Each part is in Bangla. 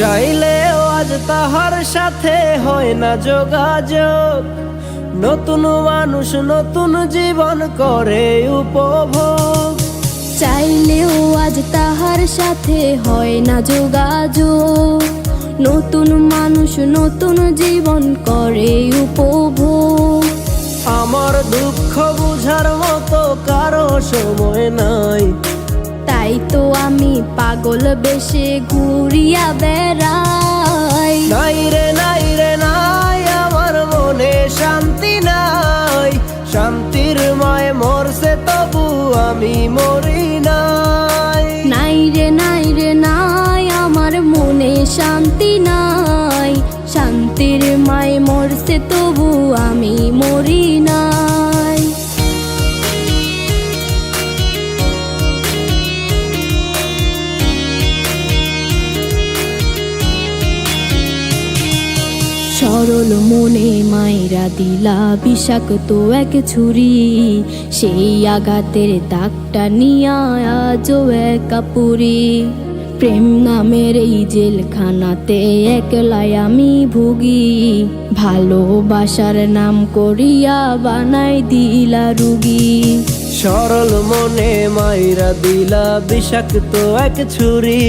চাইলেও আজ তাহার সাথে হয় না যোগাযোগ। নতুন মানুষ নতুন জীবন করে উপভোগ। চাইলেও আজ তাহার সাথে হয় না যোগাযোগ। নতুন মানুষ নতুন জীবন করে উপভোগ। আমার দুঃখ বুঝার মতো কারো সময় নাই, তাই তো আমি পাগল বেশে ঘুরিয়া বেড়াই। নাই রে নাই রে নাই, আমার মনে শান্তি নাই। শান্তির মায় মরছে তবু আমি মরি নাই। নাই রে নাই রে নাই, আমার মনে শান্তি নাই। শান্তির মায় মরছে তবু আমি মরি নাই। সরল মনে মায়েরা দিলা বিষাক্ত এক ছুরি। সেই আঘাতের দাগটা নিয়া আজও একা পুরি। প্রেম নামের এই জেলখানাতে একলাই আমি ভুগি। ভালোবাসার নাম করিয়া বানাই দিলা রুগী। সরল মনে মাইরা দিলা বিষাক্ত এক ছুরি।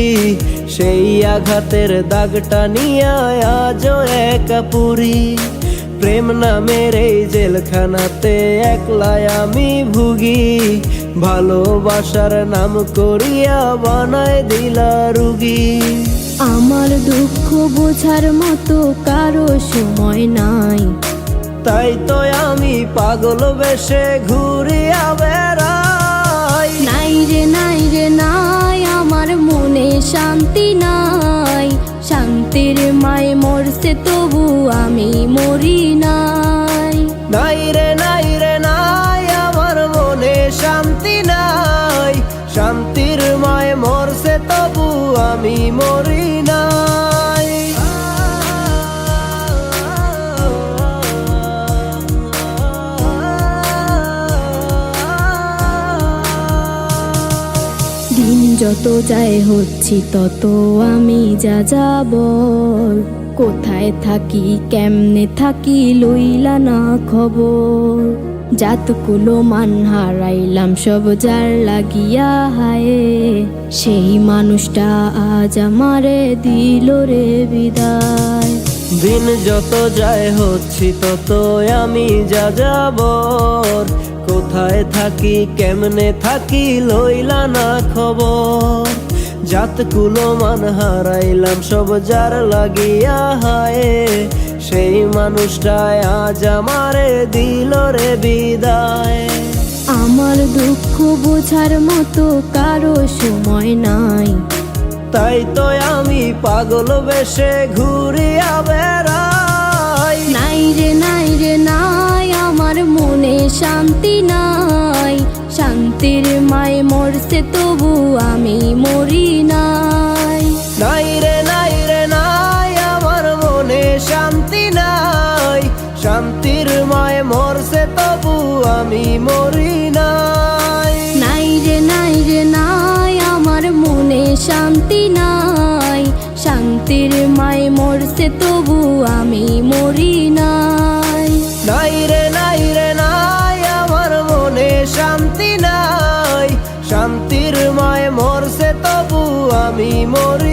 সেই আঘাতের দাগটা নিয়া আজও একা পুরি। প্রেম নামের এই জেলখানাতে একলাই আমি ভুগি। ভালোবাসার নাম করিয়া বানায় দিলা রুগী। আমার দুঃখ বোঝার মতো কারো সময় নাই, তাই তো আমি পাগল বেশে ঘুরিয়া বেড়াই। নাই রে নাই রে নাই, আমার মনে শান্তি নাই। শান্তির মায় মরছে তবু আমি মরি নাই। নাই রে নাই রে নাই, আমার মনে শান্তি নাই। শান্তির মায় মরছে তবু আমি মরি নাই। দিন যত যায় হচ্ছি তত আমি যা যাবর। কোথায় থাকি কেমনে থাকি লইলা না খবর। জাতকুলো মান হারাইলাম সব যার লাগিয়া হায়। সেই মানুষটা আজ আমারে দিল রে বিদায়। দিন যত যায় হচ্ছি তত আমি যা যাবর। কোথায় থাকি কেমনে থাকি লইলা না খবর। জাতকুলো মান হারাইলাম সব যার লাগিয়া হায়। সেই মানুষটাই আজ আমারে দিল রে বিদায়। আমার দুঃখ বোঝার মতো কারো সময় নাই, তাই তো আমি পাগল বেশে ঘুরিয়া বেড়াই। নাই রে নাই রে নাই, আমার মনে শান্তি নাই। শান্তির মায় মরছে তবু আমি মরি নাই। নাই রে নাই রে নাই, আমার মনে শান্তি নাই। শান্তির মায় মরছে তবু আমি মরি নাই। নাই রে নাই রে নাই, আমার মনে শান্তি নাই। শান্তির মায় মরছে তবু আমি মরি নাই। নাই রে নাই রে নাই, আমার মনে শান্তি নাই। শান্তির মায় মরছে তবু আমি মরি